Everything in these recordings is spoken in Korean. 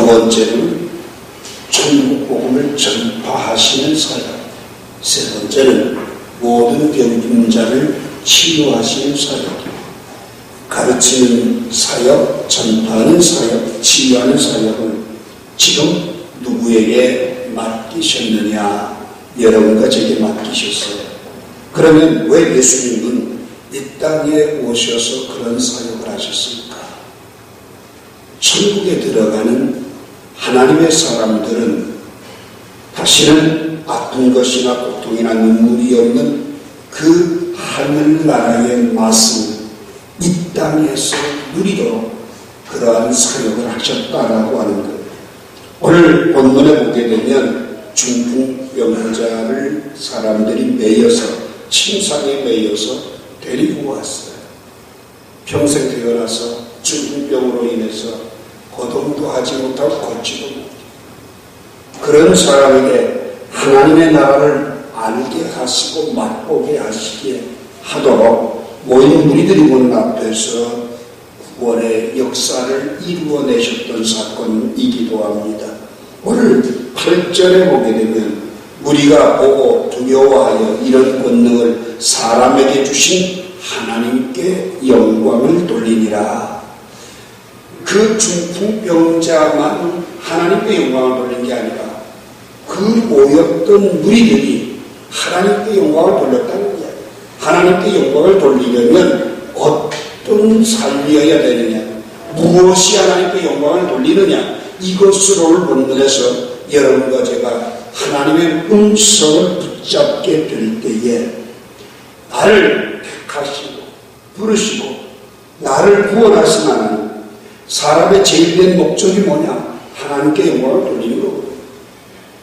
번째는 천국 복음을 전파하시는 사역, 세 번째는 모든 병든 자를 치유하시는 사역, 가르치는 사역, 전파하는 사역, 치유하는 사역을 지금 누구에게 맡기셨느냐? 여러분과 제게 맡기셨어요. 그러면 왜 예수님은 이 땅에 오셔서 그런 사역을 하셨습니까? 천국에 들어가는 하나님의 사람들은 다시는 아픈 것이나 고통이나 눈물이 없는 그 하늘나라의 맛을 이 땅에서 누리도록 그러한 사역을 하셨다라고 하는 것. 오늘 본문에 보게 되면 중풍병자를 사람들이 매여서, 침상에 매여서 데리고 왔어요. 평생 태어나서 중풍병으로 인해서 거동도 하지 못하고 걷지도 못해요. 그런 사람에게 하나님의 나라를 알게 하시고 맛보게 하시게 하도록 모인 무리들이 보는 앞에서 구원의 역사를 이루어내셨던 사건이기도 합니다. 오늘 8절에 보게 되면 무리가 보고 두려워하여 이런 권능을 사람에게 주신 하나님께 영광을 돌리니라. 그 중풍병자만 하나님께 영광을 돌린 게 아니라 그 모였던 무리들이 하나님께 영광을 돌렸다는 거예요. 하나님께 영광을 돌리려면 어떤 삶이어야 되느냐, 무엇이 하나님께 영광을 돌리느냐, 이것을 오늘 본문에서 여러분과 제가 하나님의 음성을 붙잡게 될 때에 나를 택하시고 부르시고 나를 구원하신 하나님, 사람의 제일된 목적이 뭐냐? 하나님께 영광을 돌리는 거거든요.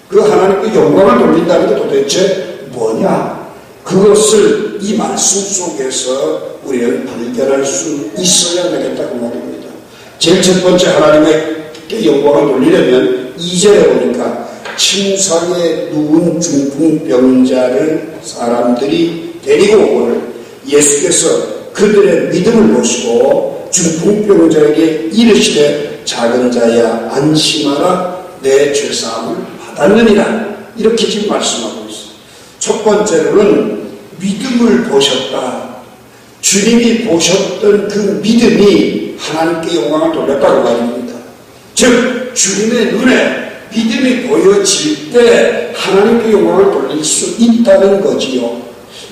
그 하나님께 영광을 돌린다는 게 도대체 뭐냐? 그것을 이 말씀 속에서 우리는 발견할 수 있어야 되겠다고 말입니다. 제일 첫 번째 하나님께 영광을 돌리려면 2절에 보니까 침상에 누운 중풍병자를 사람들이 데리고 오늘 예수께서 그들의 믿음을 보시고 중풍병자에게 이르시되 작은 자야 안심하라 내 죄사함을 받았느니라. 이렇게 지금 말씀하고 있어요. 첫 번째로는 믿음을 보셨다. 주님이 보셨던 그 믿음이 하나님께 영광을 돌렸다고 말입니다. 즉 주님의 눈에 믿음이 보여질 때 하나님께 영광을 돌릴 수 있다는 거지요.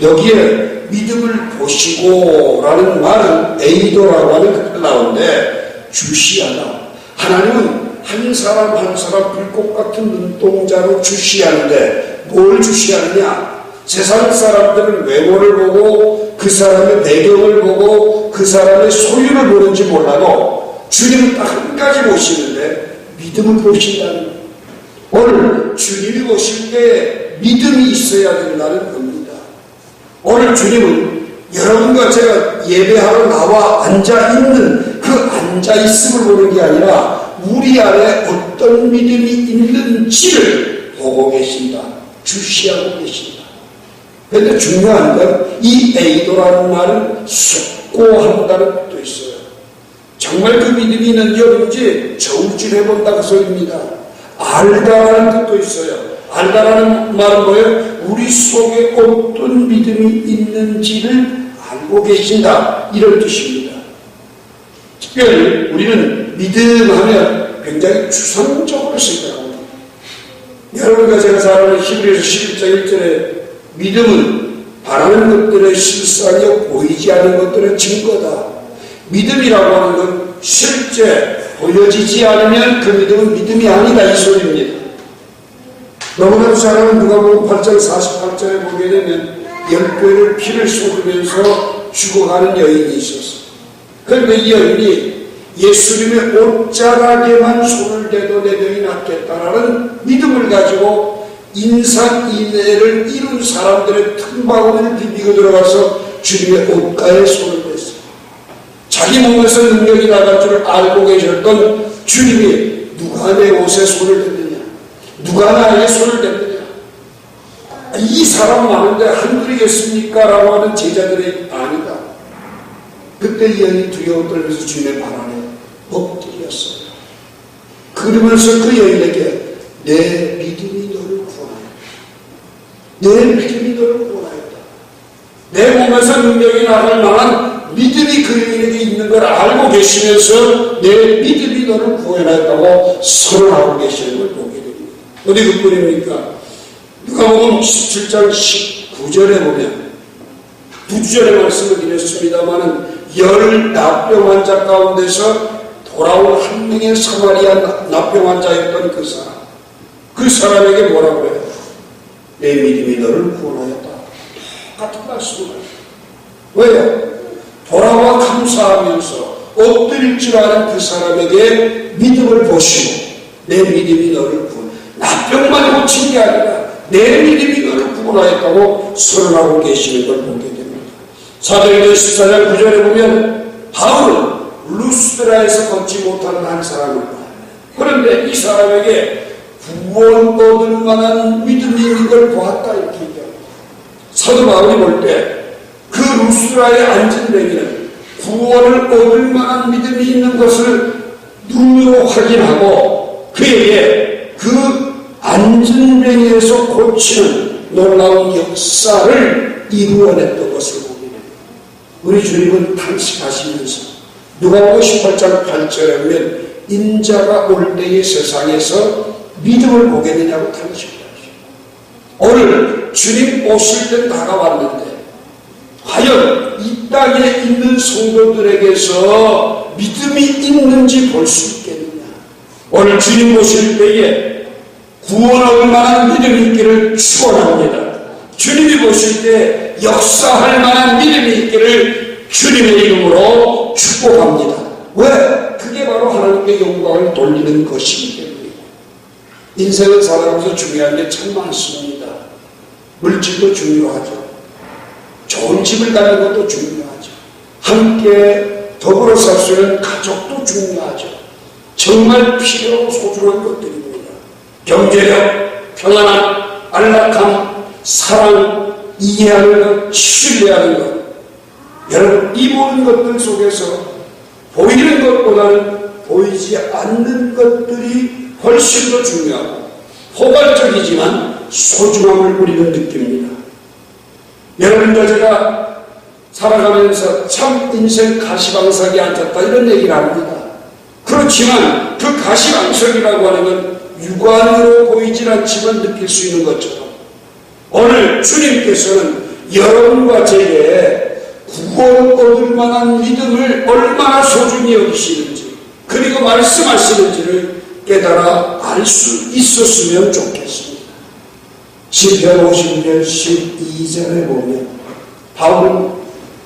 여기에 믿음을 보시고 라는 말은 에이도라고 하는 그 나오는데 주시하다. 하나님은 한 사람 한 사람 불꽃 같은 눈동자로 주시하는데 뭘 주시하느냐? 세상 사람들은 외모를 보고 그 사람의 배경을 보고 그 사람의 소유를 보는지 몰라도 주님은 딱 한 가지 보시는데 믿음을 보신다는 거예요. 오늘 주님이 보실 때 믿음이 있어야 된다는 겁니다. 오늘 주님은 여러분과 제가 예배하러 나와 앉아있는 그 앉아있음을 보는 게 아니라 우리 안에 어떤 믿음이 있는지를 보고 계신다. 주시하고 계신다. 그런데 중요한 건 이 에이도라는 말은 숙고한다는 뜻도 있어요. 정말 그 믿음이 있는지 없는지 저울질해본다 그 소리입니다. 알다라는 뜻도 있어요. 알다라는 말은 뭐예요? 우리 속에 어떤 믿음이 있는지를 알고 계신다. 이런 뜻입니다. 특별히 우리는 믿음하면 굉장히 추상적으로 생각합니다. 여러분과 제가 잘 아는 히브리서 11장 1절에 믿음은 바라는 것들의 실상이요 보이지 않는 것들의 증거다. 믿음이라고 하는 건 실제 보여지지 않으면 그 믿음은 믿음이 아니다 이 소리입니다. 너무나도 잘 아는 누가복음 8장 48절에 보게 되면 10배를 피를 쏟으면서 죽어가는 여인이 있었어. 그런데 이 여인이 예수님의 옷자락에만 손을 대도 내 병이 낫겠다라는 믿음을 가지고 인산인해를 이룬 사람들의 틈바구니를 비비고 들어가서 주님의 옷가에 손을 댔어요. 자기 몸에서 능력이 나갈 줄을 알고 계셨던 주님이 누가 내 옷에 손을 댔느냐, 누가 나에게 손을 댔느냐, 이 사람 많은데 한둘이겠습니까? 라고 하는 제자들의 아니다. 그때 이 여인이 두려워 떨면서 주님의 발 안에 엎드렸어요. 그 그러면서 그 여인에게 내 믿음이 너를 구원하였다. 내 믿음이 너를 구원하였다. 내 몸에서 능력이 나갈 만한 믿음이 그 여인에게 있는 걸 알고 계시면서 내 믿음이 너를 구원하였다고 선언하고 계시는 걸 보게 됩니다. 어디 그뿐입니까? 누가복음 17장 19절에 보면 부주절의 말씀을 드렸습니다마는 10 납병 환자 가운데서 돌아온 한 명의 사마리아 납병 환자였던 그 사람에게 뭐라고 해요? 내 믿음이 너를 구원하였다. 똑같은 말씀을 해요. 왜요? 돌아와 감사하면서 엎드릴 줄 아는 그 사람에게 믿음을 보시고 내 믿음이 너를 구원, 납병만 고친 게 아니라 내 믿음이 너를 구원하였다고 선언하고 계시는 걸 보게 됩니다. 사도행전 14장 9절에 보면 바울은 루스드라에서 걷지 못하는 한 사람을 봐요. 그런데 이 사람에게 구원 얻을 만한 믿음이 있는 걸 보았다 이렇게 얘기합니다. 사도 바울이 볼 때 그 루스드라에 앉은 뱅이는 구원을 얻을 만한 믿음이 있는 것을 눈으로 확인하고 그에게 그 앉은 뱅이에서 고치는 놀라운 역사를 이루어냈던 것을 보게 됩니다. 우리 주님은 탄식하시면서 누가복음 18장 8절에 보면 인자가 올 때의 세상에서 믿음을 보겠느냐고 탄식을 하시고 오늘 주님 오실 때 다가왔는데 과연 이 땅에 있는 성도들에게서 믿음이 있는지 볼 수 있겠느냐. 오늘 주님 오실 때에 구원할 만한 믿음이 있기를 축원합니다. 주님이 보실 때 역사할 만한 믿음이 있기를 주님의 이름으로 축복합니다. 왜? 그게 바로 하나님께 영광을 돌리는 것이기 때문입니다. 인생을 살아가면서 중요한 게 참 많습니다. 물질도 중요하죠. 좋은 집을 가는 것도 중요하죠. 함께 더불어 살 수 있는 가족도 중요하죠. 정말 필요하고 소중한 것들입니다. 경제력, 평안함, 안락함, 사랑, 이해하는 것, 신뢰하는 것. 여러분, 이 모든 것들 속에서 보이는 것보다는 보이지 않는 것들이 훨씬 더 중요하고 포괄적이지만 소중함을 우리는 느낍니다. 여러분과 제가 살아가면서 참 인생 가시방석에 앉았다 이런 얘기를 합니다. 그렇지만 그 가시방석이라고 하는 건 육안으로 보이질 않지만 느낄 수 있는 것처럼 오늘 주님께서는 여러분과 제게 구원 얻을 만한 믿음을 얼마나 소중히 여기시는지 그리고 말씀하시는지를 깨달아 알 수 있었으면 좋겠습니다. 시편 50편 12절에 보면 바울은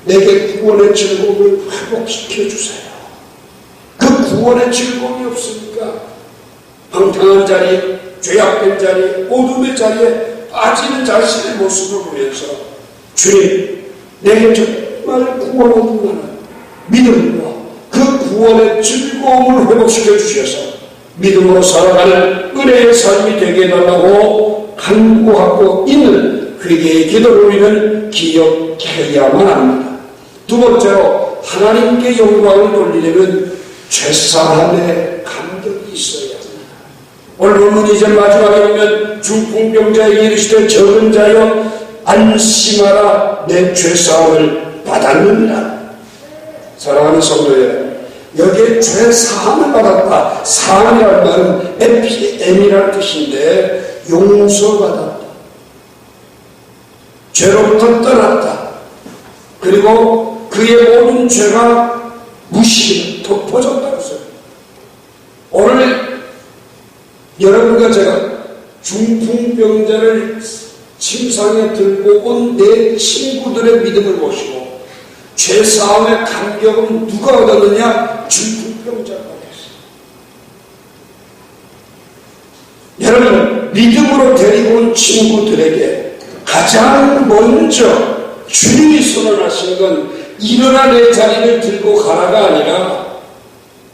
내게 구원의 즐거움을 회복시켜 주세요. 그 구원의 즐거움이 없으니까 방탕한 자리, 죄악된 자리, 어둠의 자리에 빠지는 자신의 모습을 보면서 주님 내게 정말 구원 얻을 만한 믿음과 그 구원의 즐거움을 회복시켜 주셔서 믿음으로 살아가는 은혜의 삶이 되게 해달라고 간구하고 있는 회개의 기도를 우리는 기억해야만 합니다. 두 번째로 하나님께 영광을 돌리려면 죄사함의 감격이 있어야 합니다. 오늘 본문 이제 마지막에 보면 중풍병자에게 이르시되 적은 자여 안심하라 내 죄사함을 받았느니라. 사랑하는 성도여, 여기에 죄사함을 받았다. 사함이라는 말은 에피엠이라는 뜻인데 용서받았다. 죄로부터 떠났다. 그리고 그의 모든 죄가 무시, 덮어졌다고 써요. 오늘 여러분과 제가 중풍병자를 침상에 들고 온 내 친구들의 믿음을 보시고 죄사함의 감격은 누가 얻었느냐? 중풍병자가 얻었어요. 여러분, 믿음으로 데리고 온 친구들에게 가장 먼저 주님이 선언하신 건 일어나 내 자리를 들고 가라가 아니라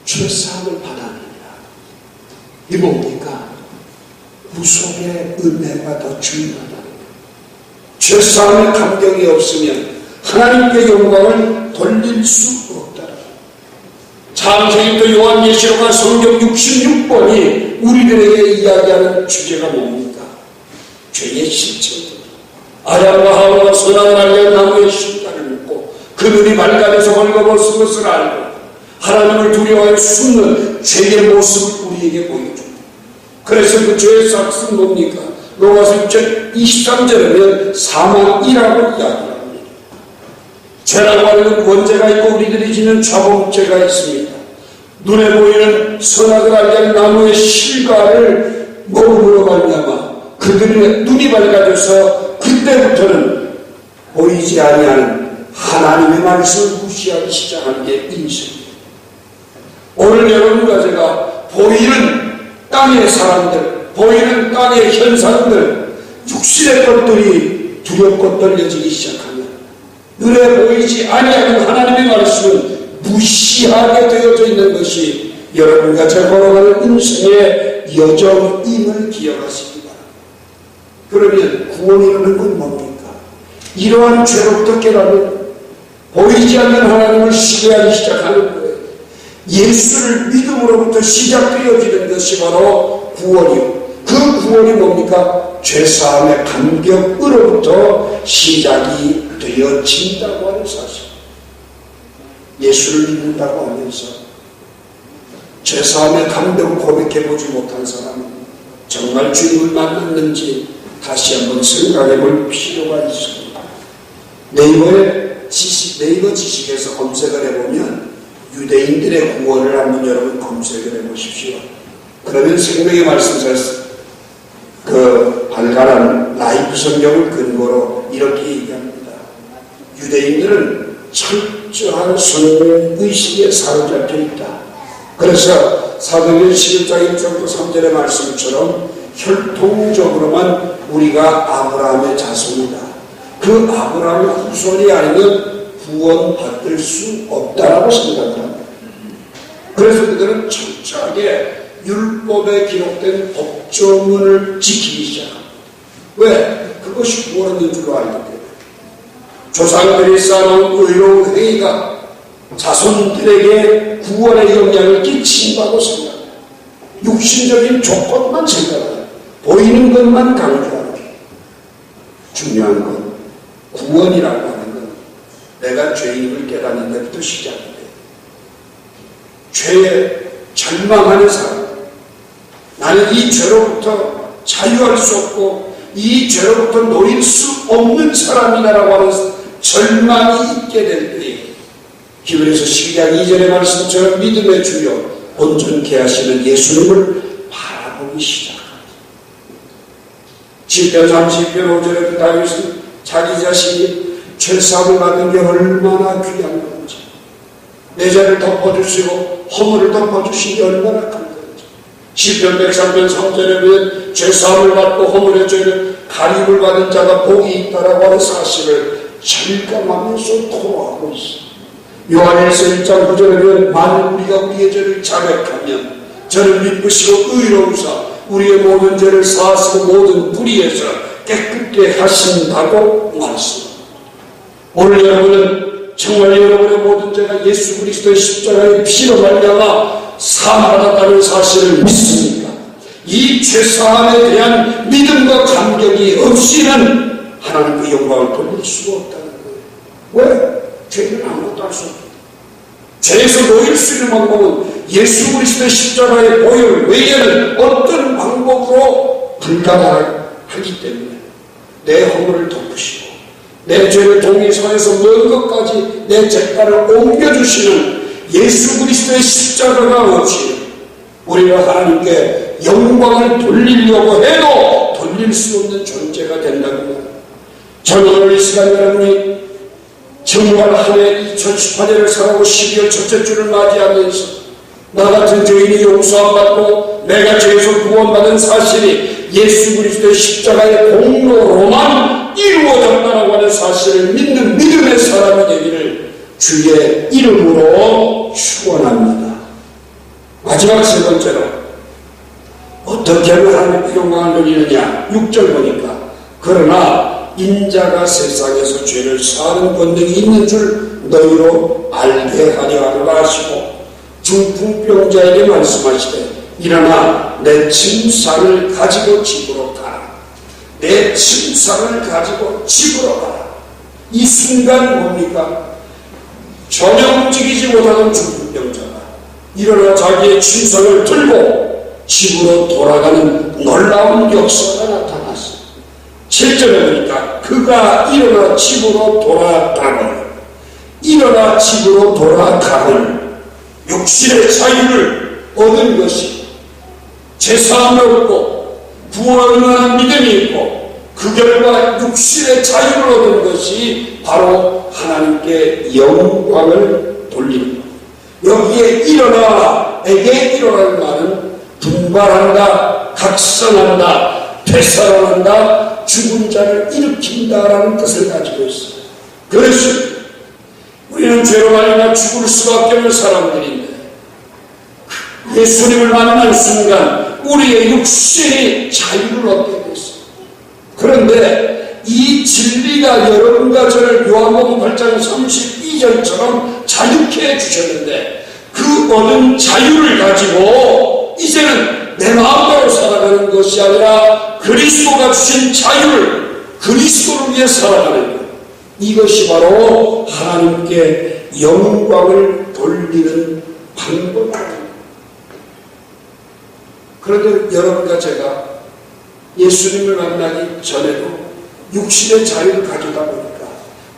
죄사함을 받았느니라. 이 뭡니까? 구속의 은혜가 더 중요하다는 거예요. 죄사함의 감격이 없으면 하나님께 영광을 돌릴 수 없다는 거예요. 창세기부터 요한계시록과 성경 66번이 우리들에게 이야기하는 주제가 뭡니까? 죄의 실체입니다. 아담과 하와가 선악을 알려는 나무의 실과를 묻고 그 눈이 밝아져서 벌거벗은 것을 알고 하나님을 두려워하여 숨는 죄의 모습을 우리에게 보여줍니다. 그래서 그 죄의 삭은 뭡니까? 로마서 6장 23절에는 사망이라고 이야기합니다. 죄라고 하는 건 원죄가 있고 우리들이 지는 자범죄가 있습니다. 눈에 보이는 선악을 알게 하는 나무의 실과를 먹음으로 말미암아 그들의 눈이 밝아져서 그때부터는 보이지 아니하는 하나님의 말씀을 무시하기 시작하는 게 인생입니다. 오늘 여러분과 제가 보이는 땅의 사람들, 보이는 땅의 현상들, 육신의 것들이 두렵고 떨려지기 시작하면 눈에 보이지 아니하는 하나님의 말씀은 무시하게 되어져 있는 것이 여러분과 제가 걸어가는 인생의 여정임을 기억하시기 바랍니다. 그러면 구원이라는 건 뭡니까? 이러한 죄로부터 깨닫는 보이지 않는 하나님을 신뢰하기 시작하는 거예요. 예수를 믿음으로부터 시작되어지는 것이 바로 구원이요. 그 구원이 뭡니까? 죄사함의 감격으로부터 시작이 되어진다고 하는 사실. 예수를 믿는다고 하면서 죄사함의 감격을 고백해보지 못한 사람은 정말 주님을 만났는지 다시 한번 생각해 볼 필요가 있습니다. 네이버 지식에서 검색을 해보면 유대인들의 구원을 한번 여러분 검색을 해보십시오. 그러면 생명의 말씀에서 그 발간한 라이프 성경을 근거로 이렇게 얘기합니다. 유대인들은 철저한 성의식에 사로잡혀 있다. 그래서 사도행전 11장 1절부터 3절의 말씀처럼 혈통적으로만 우리가 아브라함의 자손이다. 그 아브라함의 후손이 아니면 구원받을 수 없다라고 생각합니다. 그래서 그들은 철저하게 율법에 기록된 법조문을 지키기 시작합니다. 왜? 그것이 구원인 줄로 알기 때문에. 조상들이 쌓아놓은 의로운 행위가 자손들에게 구원의 영향을 끼친다고 생각합니다. 육신적인 조건만 생각합니다. 보이는 것만 강조합니다. 중요한 건 구원이라고 하는 건 내가 죄인을 깨닫는 데부터 시작합니다. 죄에 절망하는 사람, 나는 이 죄로부터 자유할 수 없고 이 죄로부터 놓일 수 없는 사람이다라고 하는 절망이 있게 될 때에 히브리서 12장 2절의 말씀처럼 믿음의 주여 온전케 하시는 예수님을 바라보기 시작합니다. 7편 30편 5절에 다윗은 자기 자신이 죄사함을 받은 게 얼마나 귀한 건지, 내 죄를 덮어주시고 허물을 덮어주신 게 얼마나 큰 건지, 시편 103편 3절에 보면 죄사함을 받고 허물의 죄를 가림을 받은 자가 복이 있다라고 하는 사실을 절감하면서 토로하고 있습니다. 요한일서 1장 9절에 보면 만일 우리가 우리의 죄를 자백하면 저는 미쁘시고 의로우사 우리의 모든 죄를 사하시고 모든 불의에서 깨끗게 하신다고 말씀합니다. 오늘 여러분은 정말 여러분의 모든 죄가 예수 그리스도의 십자가의 피로 말미암아 사함받았다는 사실을 믿습니까? 이 죄사함에 대한 믿음과 감격이 없이는 하나님의 영광을 돌릴 수가 없다는 거예요. 왜? 죄는 아무것도 할 수 없다. 죄에서 놓일 수 있는 방법은 예수 그리스도의 십자가의 보혈 외에는 어떤 방법으로 불가능하기 때문에 내 허물을 덮으시고 내 죄를 동의선에서 먼 것까지 내 죄가를 옮겨주시는 예수 그리스도의 십자가가 없이 우리가 하나님께 영광을 돌리려고 해도 돌릴 수 없는 존재가 된다는 거예요. 저는 오늘 이 시간 여러분이 정말 한 해 2018년을 살아오고 12월 첫째 주를 맞이하면서 나 같은 죄인이 용서 받고 내가 죄에서 구원받은 사실이 예수 그리스도의 십자가의 공로로만 이루어졌다라고 하는 사실을 믿는 믿음의 사람이 되기를 주의 이름으로 축원합니다. 마지막 세 번째로 어떻게 하면 하나님의 영광을 누리느냐. 6절 보니까 그러나 인자가 세상에서 죄를 사하는 권능이 있는 줄 너희로 알게 하려 하시고 중풍병자에게 말씀하시되 일어나 내 침상을 가지고 집으로 가라. 내 침상을 가지고 집으로 가라. 이 순간 뭡니까? 전혀 움직이지 못하는 중풍병자가 일어나 자기의 침상을 들고 집으로 돌아가는 놀라운 역사가 나타났습니다. 7절에 보니까 그가 일어나 집으로 돌아가거늘 일어나 집으로 돌아가거늘 육신의 자유를 얻은 것이 제사함을 얻고 구원을 위한 믿음이 있고 그 결과 육신의 자유를 얻은 것이 바로 하나님께 영광을 돌리는 것. 여기에 일어나에게 일어나는 말은 분발한다, 각성한다, 되살아난다, 죽은 자를 일으킨다라는 뜻을 가지고 있어요. 그래서 우리는 죄로 말미암아 죽을 수밖에 없는 사람들인데 예수님을 만난 순간 우리의 육신이 자유를 얻게 됐어요. 그런데 이 진리가 여러분과 저를 요한복음 8장 32절처럼 자유케 해주셨는데 그 얻은 자유를 가지고 이제는 내 마음대로 살아가는 것이 아니라 그리스도가 주신 자유를 그리스도를 위해 살아가는 것. 이것이 바로 하나님께 영광을 돌리는 방법입니다. 그런데 여러분과 제가 예수님을 만나기 전에도 육신의 자유를 가지다 보니까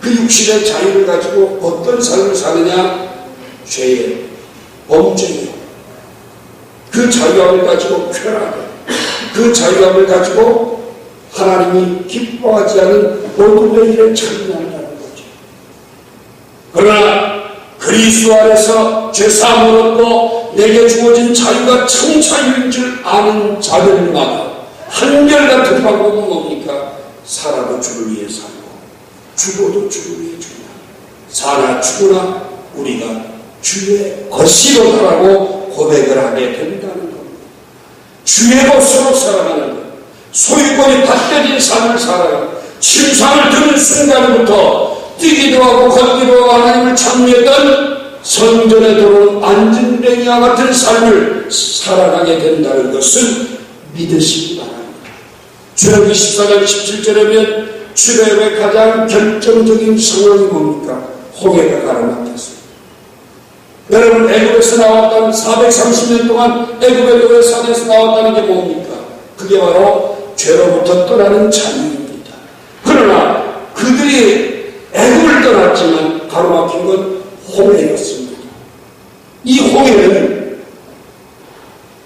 그 육신의 자유를 가지고 어떤 삶을 사느냐? 죄에, 범죄에 그 자유함을 가지고 쾌락에 그 자유함을 가지고 하나님이 기뻐하지 않은 모든 일에 참여한다는 거죠. 그러나 그리스도 안에서 죄사함을 얻고 내게 주어진 자유가 참 자유인 줄 아는 자들마다 한결같은 방법은 뭡니까? 살아도 주를 위해 살고 죽어도 주를 위해 죽는다. 사나 죽으나 우리가 주의 것이로다라고 고백을 하게 된다는 겁니다. 주의 것으로 살아가는 것, 소유권이 받겨진 삶을 살아가는 것, 침상을 드는 순간부터 뛰기도 하고 걷기도 하고 하나님을 찬미했던 성전에 들어온 안진뱅이와 같은 삶을 살아가게 된다는 것을 믿으시기 바랍니다. 주역 24장 17절에면 출애굽의 가장 결정적인 상황이 뭡니까? 홍해가 가로막혔습니다. 여러분, 애굽에서 나왔다는 430년 동안 애굽의 노예 산에서 나왔다는 게 뭡니까? 그게 바로 죄로부터 떠나는 자유입니다. 그러나 그들이 애굽을 떠났지만 가로막힌 건 홍해였습니다. 이 홍해는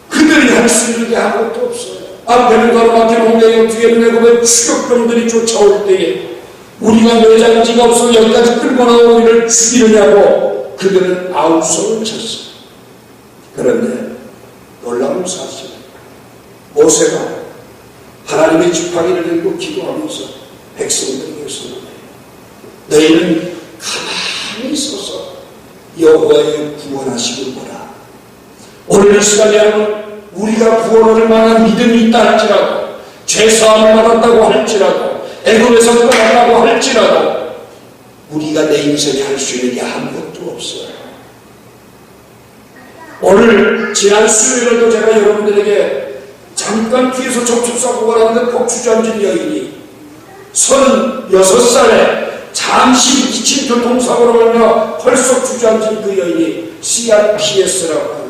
그들이 할 수 있는 게 아무것도 없어요. 앞에는 가로막힌 홍해요, 뒤에는 애굽의 추격병들이 쫓아올 때에 우리가 내장지가 없어 여기까지 끌고 나온 우리를 죽이느냐고 그들은 아우성을 쳤어요. 그런데 놀라운 사실, 모세가 하나님의 지팡이를 들고 기도하면서 백성들에게 선언해요. 너희는 가만히 있어서 여호와의 구원하심을 보라. 오늘 이 시간에 여러분, 우리가 구원할 만한 믿음이 있다 할지라도, 죄사함을 받았다고 할지라도, 애굽에서 떠났다고 할지라도 우리가 내 인생에 할 수 있는 게 아무것도 없어요. 오늘 지난 수요일에도 제가 여러분들에게 잠깐 뒤에서 접촉사고가 났는데 폭주전진 여인이 36살에 잠시 기침 교통사고로 말며 펄썩 주저앉은 그 여인이 CRPS라고 하는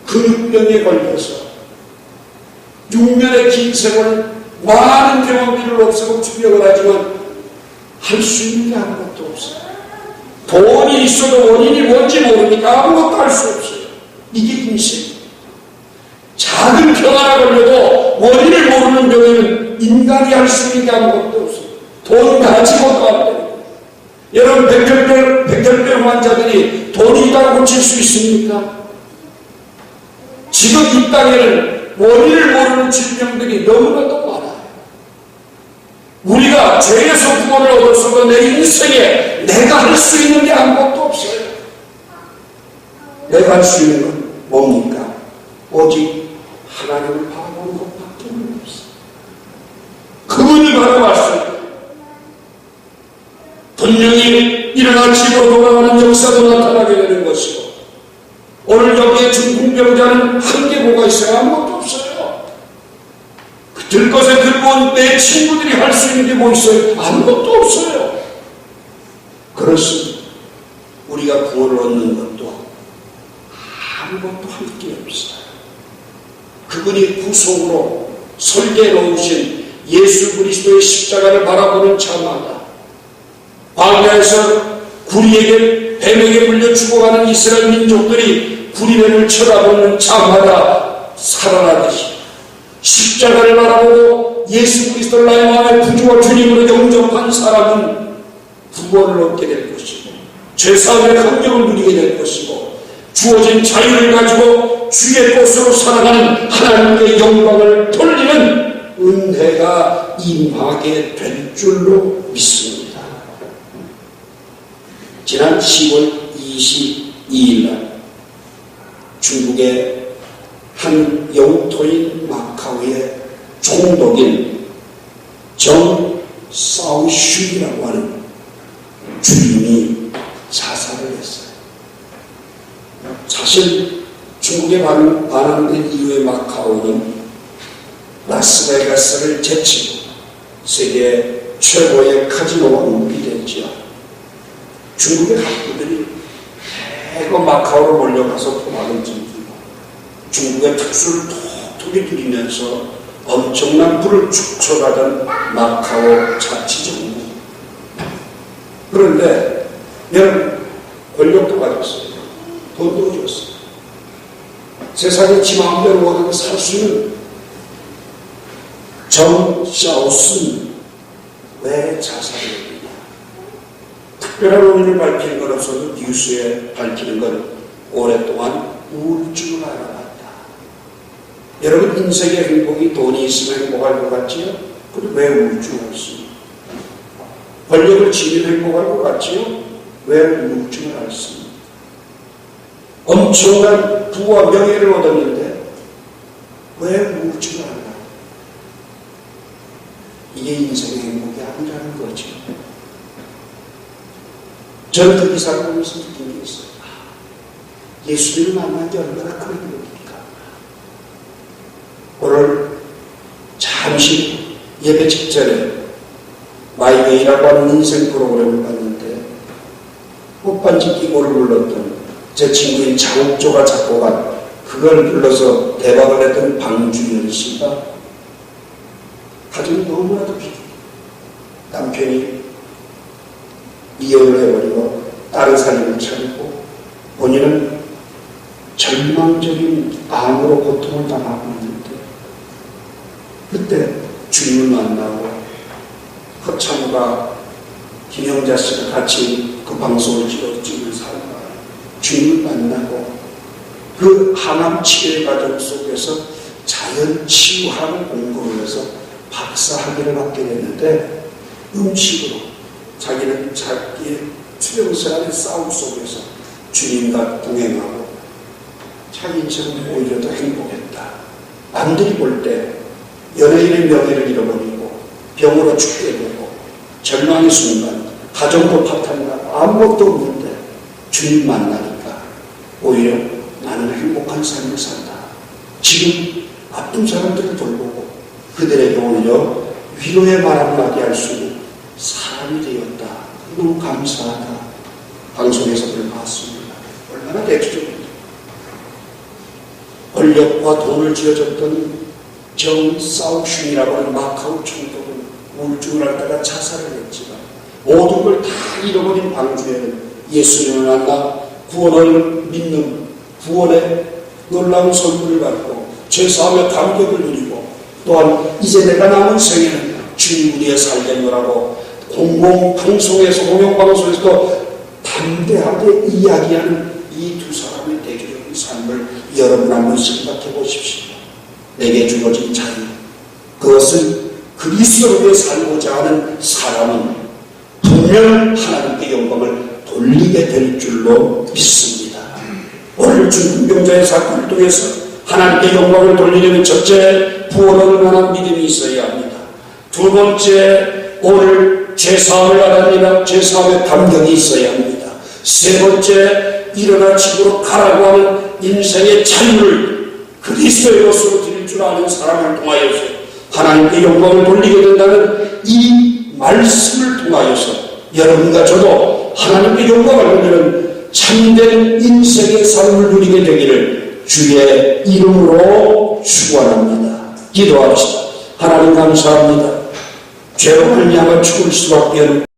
근육병에 걸려서 6년의 긴 세월 많은 경험비를 없애고 투병을 하지만 할 수 있는 게 아무것도 없어요. 돈이 있어도 원인이 뭔지 모르니까 아무것도 할 수 없어요. 이게 인생. 작은 병 하나 걸려도 원인을 모르는 병에는 인간이 할 수 있는 게 아무것도 없어요. 돈 가지고도 안 돼요. 여러분, 백혈병 환자들이 돈이 있다고 고칠 수 있습니까? 지금 이 땅에는 원인을 모르는 질병들이 너무나도 많아요. 우리가 죄에서 구원을 얻었어도 내 인생에 내가 할 수 있는 게 아무것도 없어요. 내가 할 수 있는 건 뭡니까? 오직 하나님을 바라보는 것밖에 없어요. 그분이 바라봤을 때 분명히 일어나 집으로 돌아가는 역사도 나타나게 되는 것이고, 오늘 여기에 중풍병자는 한 게 뭐가 있어요? 아무것도 없어요. 들것에 들고 온 내 친구들이 할 수 있는 게 뭐 있어요? 아무것도 없어요. 그렇습니다. 우리가 구원을 얻는 것도 아무것도 할 게 없어요. 그분이 구속으로 설계해 놓으신 예수 그리스도의 십자가를 바라보는 자마다, 광야에서 구리에게 뱀에게 물려 죽어가는 이스라엘 민족들이 구리뱀을 쳐다보는 자마다 살아나듯이 십자가를 바라보고 예수 그리스도를 나의 마음의 구주와 주님으로 영접한 사람은 구원을 얻게 될 것이고 죄사함의 감격을 누리게 될 것이고 주어진 자유를 가지고 주의 것으로 살아가는 하나님의 영광을 돌리는 은혜가 임하게 될 줄로 믿습니다. 지난 10월 22일 날 중국의 한 영토인 마카오의 총독인 정 사오슌이라고 하는 주인이 자살을 했어요. 사실 중국에 반환된 이후의 마카오는 라스베가스를 제치고 세계 최고의 카지노 왕국이 됐죠. 중국의 학부들이 대거 마카오로 몰려가서 도박을 즐기고 중국의 특수를 톡톡히 들이면서 엄청난 부를 축적하던 마카오 자치정부. 그런데 여러분, 권력도 가졌어요. 돈도 줬어요. 세상에 지 마음대로 원하게 살 수 있는 정 샤오슨 왜 자살을 했느냐? 특별한 원인을 밝히는 건 없어도 뉴스에 밝히는 건 오랫동안 우울증을 알아봤다. 여러분, 인생의 행복이 돈이 있으면 행복할 것 같지요? 그런데 왜 우울증을 앓습니까? 권력을 지니면 행복할 것 같지요? 왜 우울증을 앓습니까? 엄청난 부와 명예를 얻었는데 왜 우울증을 앓나? 이게 인생의 행복이 아니라는 거죠. 저는 그 기사를 보면서 느낀 게 있어요. 예수님을 만난 게 얼마나 큰 행복입니까? 오늘 잠시 예배 직전에 마이웨이라고 하는 인생 프로그램을 봤는데 꽃반지 끼고를 불렀던 제 친구인 장옥조가 작곡한 그걸 불러서 대박을 했던 방주연 씨가 가정이 너무나도 비극. 남편이 이혼을 해버리고 다른 살림을 차리고 본인은 절망적인 암으로 고통을 당하고 있는데 그때 주님을 만나고 허창우가 김영자 씨가 같이 그 방송을 찍으면서 주님을 만나고 그 항암 치료의 과정 속에서 자연 치유하는 공부를 해서 박사학위를 받게 됐는데 음식으로 자기는 자기의 투병생활의 싸움 속에서 주님과 동행하고 자기 인생은 오히려 더 행복했다. 남들이 볼 때 연예인의 명예를 잃어버리고 병으로 죽게 되고 절망의 순간 가정도 파탄나고 아무것도 없는데 주님 만나니까 오히려 나는 행복한 삶을 산다. 지금 아픈 사람들을 돌보고 그들에게 오히려 위로의 말 한마디 할 수 있는 사람이 되었다. 너무 감사하다. 방송에서 그걸 봤습니다. 얼마나 대표적입니다. 권력과 돈을 쥐어줬던 정 사오슌이라고 하는 마카오 총독은 우울증을 앓다가 자살을 했지만 모든 걸 다 잃어버린 방주에는 예수님을 만나 구원을 믿는 구원의 놀라운 선물을 받고 죄사함의 감격을 누리고 또한 이제 내가 남은 생에는 주님 위에 살겠노라고 공공방송에서 공영방송에서도 담대하게 이야기하는 이 두 사람의 대표적인 삶을 여러분 한 번씩 생각해 보십시오. 내게 주어진 자유, 그것을 그리스도를 위해 살고자 하는 사람은 분명 하나님께 영광을 돌리게 될 줄로 믿습니다. 오늘 중풍병자의 사건을 통해서 하나님께 영광을 돌리려면 첫째, 부활을 만한 믿음이 있어야 합니다. 두 번째, 오늘 죄사함을 알아내는 죄사함의 감격이 있어야 합니다. 세 번째, 일어나 집으로 가라고 하는 인생의 찬물을 그리스도의 것으로 드릴 줄 아는 사람을 통하여서 하나님께 영광을 돌리게 된다는 이 말씀을 통하여서 여러분과 저도 하나님께 영광을 돌리는 참된 인생의 삶을 누리게 되기를 주의 이름으로 축원합니다. 기도합시다. 하나님 감사합니다. 죄로 말미암아 죽을 수밖에 없는